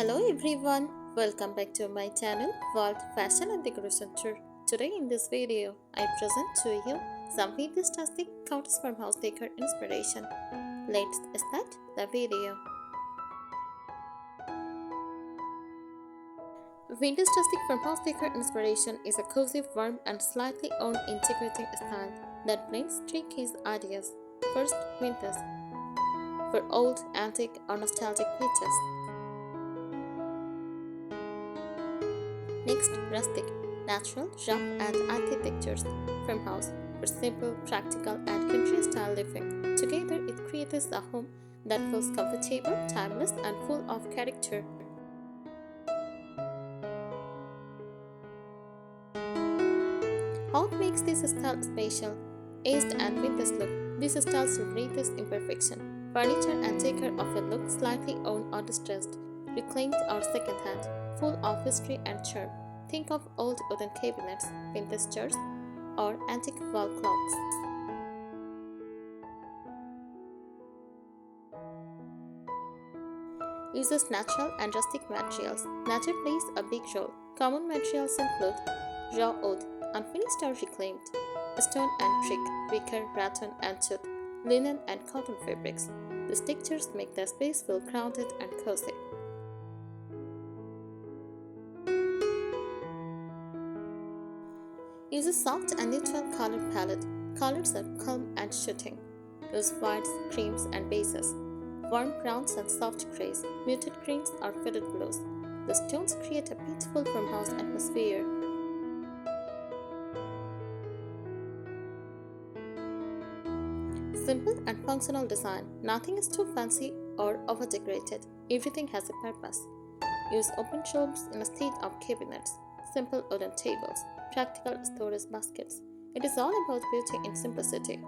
Hello everyone, welcome back to my channel World Fashion and Decoration Tour. Today in this video, I present to you some vintage rustic cottage farmhouse decor inspiration. Let's start the video. Vintage rustic farmhouse decor inspiration is a cozy, warm and slightly integrating style that blends three key ideas. First, vintage, for old, antique or nostalgic pieces. Next, rustic, natural, rough and architectures, farmhouse for simple, practical and country-style living. Together, it creates a home that feels comfortable, timeless and full of character. What makes this style special? Aged and vintage look. This style celebrates imperfection. Furniture and decor often look slightly old or distressed, reclaimed or second-hand, full of history and charm. Think of old wooden cabinets, vintage chairs, or antique wall clocks. Uses natural and rustic materials. Nature plays a big role. Common materials include raw wood, unfinished or reclaimed, stone and brick, wicker, rattan and jute, linen and cotton fabrics. These textures make the space feel grounded and cozy. Uses soft and neutral color palette. Colors are calm and shooting. Use whites, creams and bases. Warm browns and soft grays, muted greens or faded blues. The tones create a beautiful farmhouse atmosphere. Simple and functional design. Nothing is too fancy or over-decorated. Everything has a purpose. Use open shelves instead of cabinets. Simple wooden tables. Practical storage baskets. It is all about beauty in simplicity.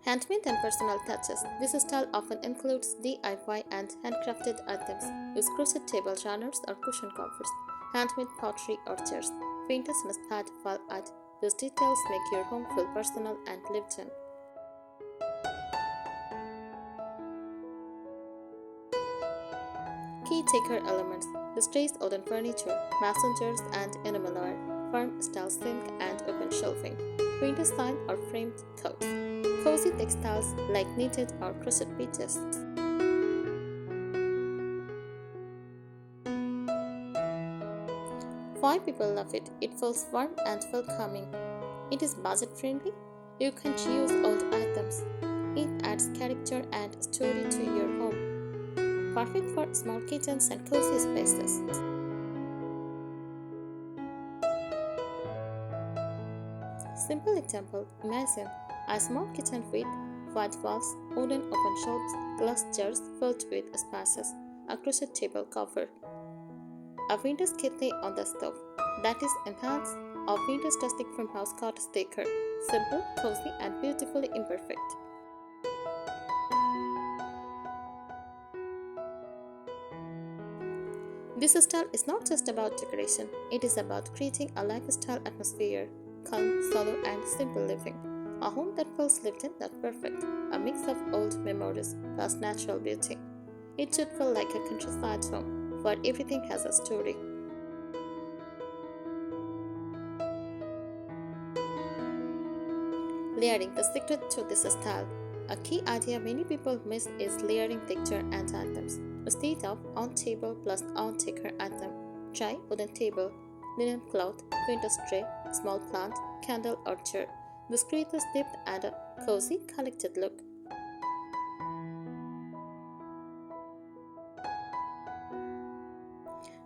Handmade and personal touches. This style often includes DIY and handcrafted items. Use crochet table runners or cushion covers, handmade pottery or chairs, vintage-inspired wall art. These details make your home feel personal and lived in. Key decor elements: distressed wooden furniture, mason jars and enamelware, farm-style sink and open shelving, window sign or framed coats, cozy textiles like knitted or crochet pieces. Why people love it? It feels warm and welcoming. It is budget-friendly. You can choose old items. It adds character and story to your home. Perfect for small kitchens and cozy spaces. Simple example: imagine a small kitchen with white walls, wooden open shelves, glass jars filled with spices, a crochet table cover, a vintage kettle on the stove. That is enhanced of vintage rustic farmhouse cottage decor. Simple, cozy, and beautifully imperfect. This style is not just about decoration, it is about creating a lifestyle atmosphere, calm, solo, and simple living. A home that feels lived in, not perfect, a mix of old memories plus natural beauty. It should feel like a countryside home, where everything has a story. Layering, the secret to this style. A key idea many people miss is layering texture and items. Instead of on table plus on decor item, try wooden table, linen cloth, vintage tray, small plant, candle or chair. This creates depth and a cozy, collected look.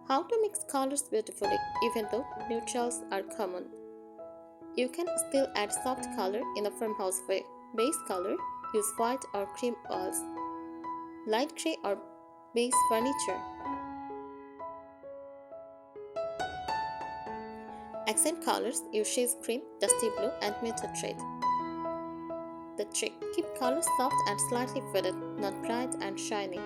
How to mix colors beautifully, even though neutrals are common. You can still add soft color in a farmhouse way. Base color, use white or cream walls, light gray or beige furniture. Accent colors, use shades cream, dusty blue and muted red. The trick: keep colors soft and slightly faded, not bright and shiny.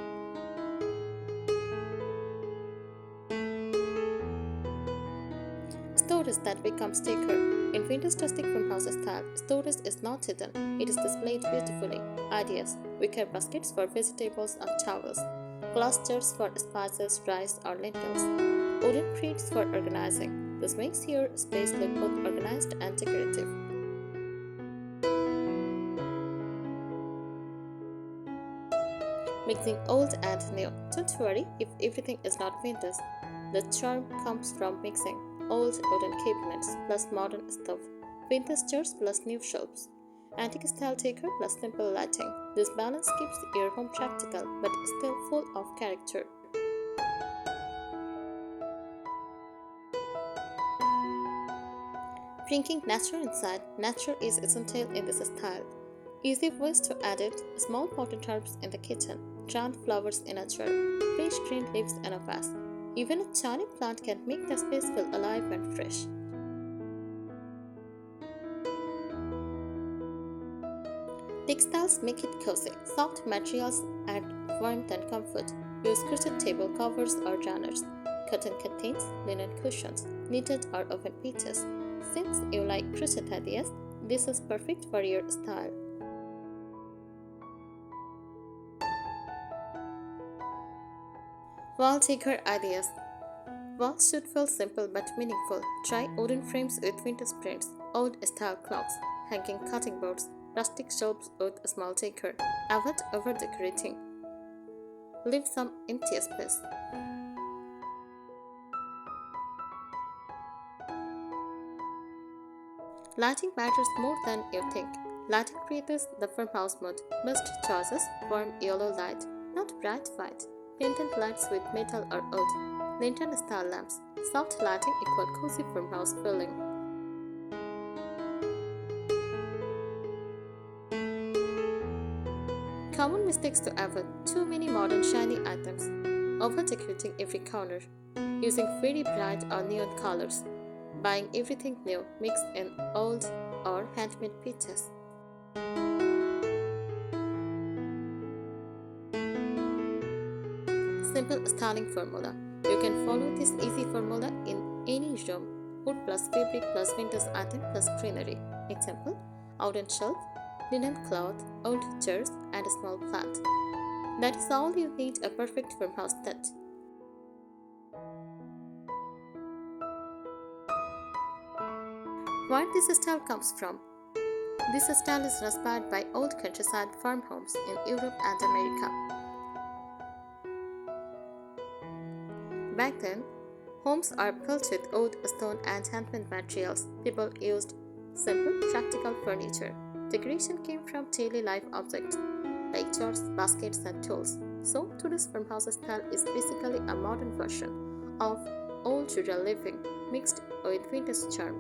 Stories that become decor. In Vintage Rustic Farmhouse style, storage is not hidden, it is displayed beautifully. Ideas: wicker baskets for vegetables or towels, glass jars for spices, rice, or lentils, wooden crates for organizing. This makes your space look both organized and decorative. Mixing old and new. Don't worry if everything is not vintage. The charm comes from mixing old wooden cabinets plus modern stuff, vintage chairs plus new shelves, antique style decor plus simple lighting. This balance keeps your home practical but still full of character. Bringing nature inside. Nature is essential in this style. Easy ways to add it: small potted herbs in the kitchen, giant flowers in a jar, fresh green leaves in a vase. Even a tiny plant can make the space feel alive and fresh. Textiles make it cozy. Soft materials add warmth and comfort. Use crochet table covers or runners. Cotton curtains, linen cushions, knitted or woven pieces. Since you like crochet ideas, this is perfect for your style. Wall decor ideas. Walls should feel simple but meaningful. Try wooden frames with vintage prints, old style clocks, hanging cutting boards, rustic shelves with small decor. Avoid over decorating. Leave some empty space. Lighting matters more than you think. Lighting creates the farmhouse mood. Best choices: warm yellow light, not bright white. Pendant lights with metal or wood. Lantern style lamps. Soft lighting equal cozy farmhouse feeling. Common mistakes to avoid: too many modern shiny items. Over decorating every corner. Using very bright or neon colors. Buying everything new mixed in old or handmade pieces. Simple styling formula. You can follow this easy formula in any room. Wood plus fabric plus vintage item plus greenery. Example: wooden shelf, linen cloth, old chairs, and a small plant. That is all you need a perfect farmhouse set. Where this style comes from? This style is inspired by old countryside farm homes in Europe and America. Back then, homes are built with wood, stone, and handmade materials. People used simple, practical furniture. Decoration came from daily life objects like jars, baskets, and tools. So, today's farmhouse style is basically a modern version of old rural living mixed with vintage charm.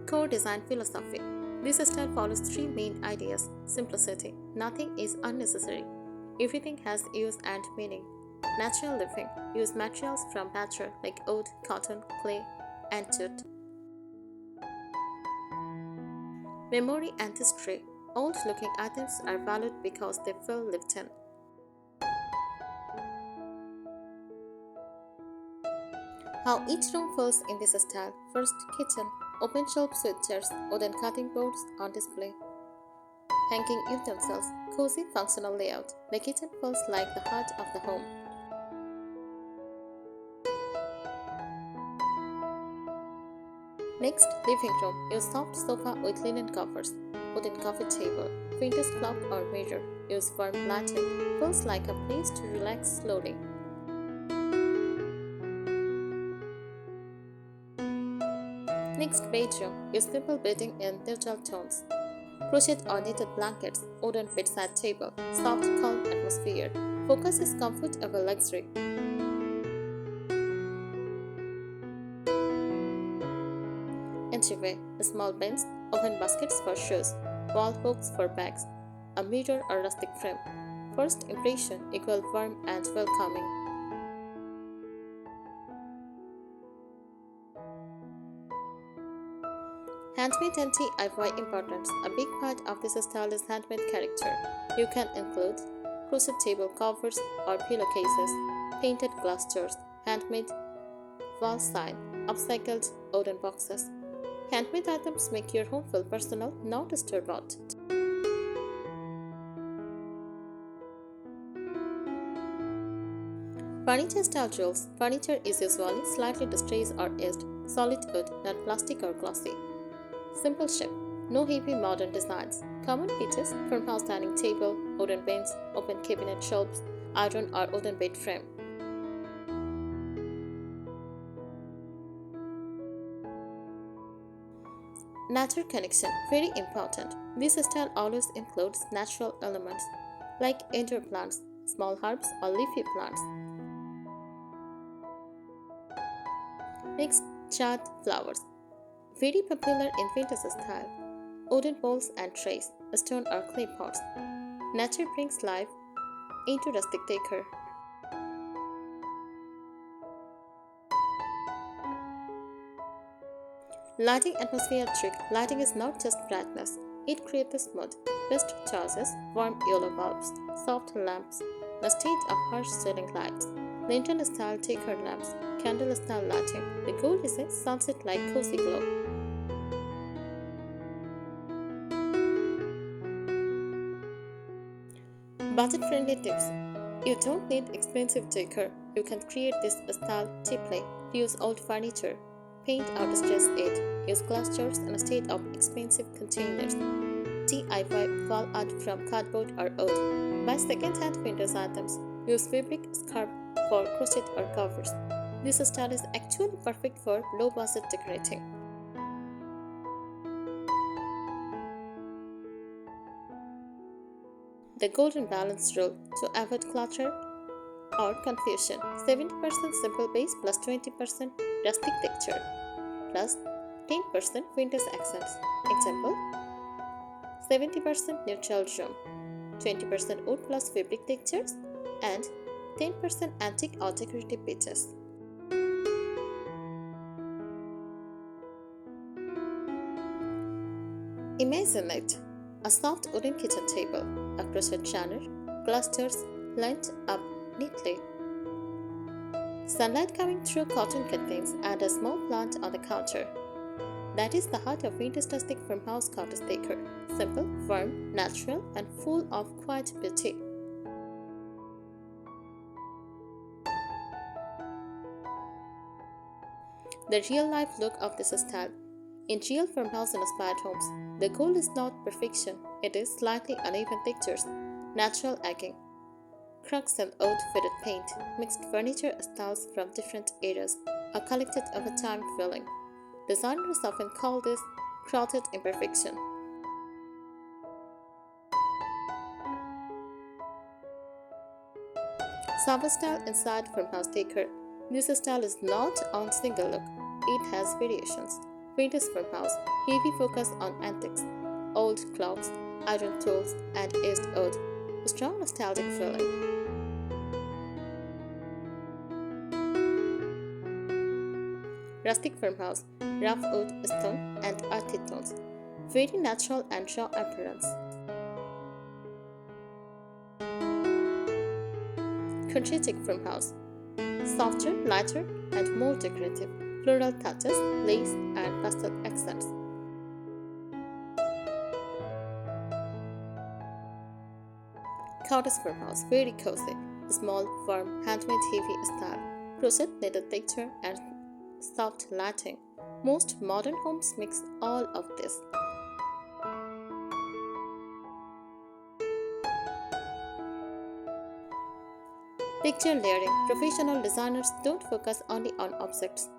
Core design philosophy. This style follows three main ideas: simplicity, nothing is unnecessary, everything has use and meaning; natural living, use materials from nature like wood, cotton, clay, and jute; memory and history. Old looking items are valued because they feel lived in. How each room feels in this style. First, kitchen. Open shelves with chairs, wooden cutting boards on display. Hanging utensils. Cozy functional layout. The kitchen feels like the heart of the home. Next, living room. Use soft sofa with linen covers. Wooden coffee table. Vintage clock or mirror. Use warm lighting. Feels like a place to relax slowly. Next, bedroom. Use simple bedding in neutral tones. Crochet or knitted blankets, wooden bedside table, soft, calm atmosphere. Focus is comfort over luxury. Entryway, small bins, open baskets for shoes, wall hooks for bags, a mirror or rustic frame. First impression equal warm and welcoming. Handmade and DIY importance. A big part of this style is handmade character. You can include crochet table covers or pillowcases, painted glass doors, handmade wall sign, upcycled wooden boxes. Handmade items make your home feel personal, not store-bought. Furniture style rules. Furniture is usually slightly distressed or aged, solid wood, not plastic or glossy. Simple shape. No heavy modern designs. Common features: farmhouse dining table, wooden bench, open cabinet shelves, iron or wooden bed frame. Nature connection, very important. This style always includes natural elements like indoor plants, small herbs or leafy plants. Next, chard flowers, very popular in vintage style. Wooden bowls and trays, stone or clay pots. Nature brings life into rustic decor. Lighting atmosphere trick. Lighting is not just brightness, it creates mood. Best choices: warm yellow bulbs, soft lamps, instead of harsh ceiling lights, lantern style decor lamps, candle style lighting. The goal is a sunset like cozy glow. Budget friendly tips. You don't need expensive decor. You can create this style cheaply. Use old furniture. Paint or distress it. Use glass jars instead of expensive containers. DIY wall art from cardboard or wood. Buy second-hand vintage items. Use fabric scarf for crochet or covers. This style is actually perfect for low-budget decorating. The golden balance rule to avoid clutter or confusion: 70% simple base plus 20% rustic texture plus 10% vintage accents. Example: 70% neutral room, 20% wood plus fabric textures, and 10% antique or decorative pieces. Imagine it: a soft wooden kitchen table, a crochet channel, clusters lined up neatly, sunlight coming through cotton curtains, and a small plant on the counter. That is the heart of Vintage Rustic Farmhouse cottage decor: simple, warm, natural, and full of quiet beauty. The real-life look of this style. In real farmhouse-inspired homes, the goal is not perfection, it is slightly uneven textures, natural egging, cracks and old faded paint, mixed furniture styles from different eras, a collected over time feeling. Designers often call this crowded imperfection. Summer style inside farmhouse decor. This style is not on single look, it has variations. Vintage farmhouse, heavy focus on antiques, old clocks, iron tools, and aged wood. Strong nostalgic feeling. Rustic farmhouse, rough wood, stone, and earthy tones. Very natural and raw appearance. Cottagecore farmhouse, softer, lighter, and more decorative. Floral touches, lace, and pastel accents. Cottage farmhouse, very cozy, small, warm, handmade, heavy style. Crochet, knitted texture, and soft lighting. Most modern homes mix all of this. Texture layering. Professional designers don't focus only on objects.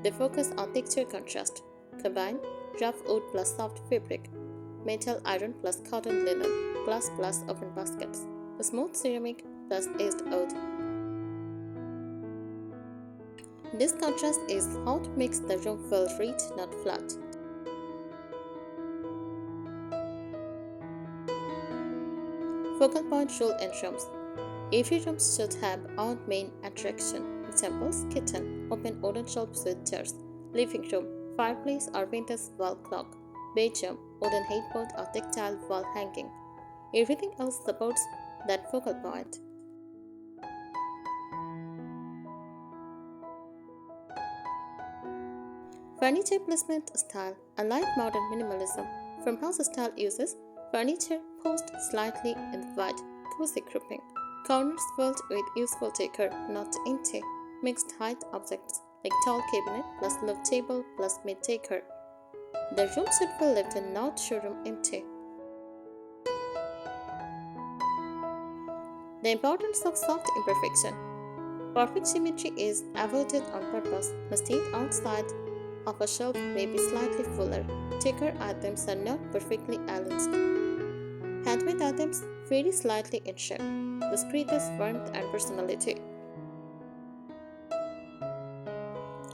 They focus on texture contrast. Combine rough wood plus soft fabric, metal iron plus cotton linen, glass plus open baskets, smooth ceramic plus aged wood. This contrast is what makes the room feel rich, not flat. Focal point rule in rooms. Every room should have own main attraction. Examples: kitchen, open wooden shelves with chairs; living room, fireplace or vintage wall clock; bedroom, wooden headboard or textile wall hanging. Everything else supports that focal point. Furniture placement style. Unlike modern minimalism, farmhouse style uses furniture posed slightly in wide, cozy grouping. Corners filled with useful decor, not empty. Mixed height objects like tall cabinet plus low table plus mid decor. The room should be lived in, not showroom empty. The importance of soft imperfection. Perfect symmetry is avoided on purpose. Mistake outside of a shelf may be slightly fuller. Decor items are not perfectly balanced. Handmade items vary slightly in shape. This creates warmth and personality.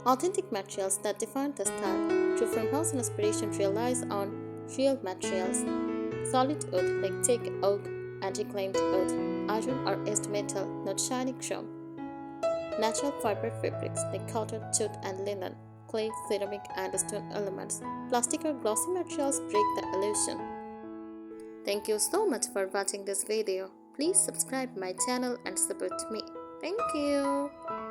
Authentic materials that define the style. True farmhouse inspiration relies on real materials. Solid wood like teak, oak, and reclaimed wood. Iron or edged metal, not shiny chrome. Natural fiber fabrics like cotton, jute, and linen. Clay, ceramic, and stone elements. Plastic or glossy materials break the illusion. Thank you so much for watching this video. Please subscribe my channel and support me. Thank you.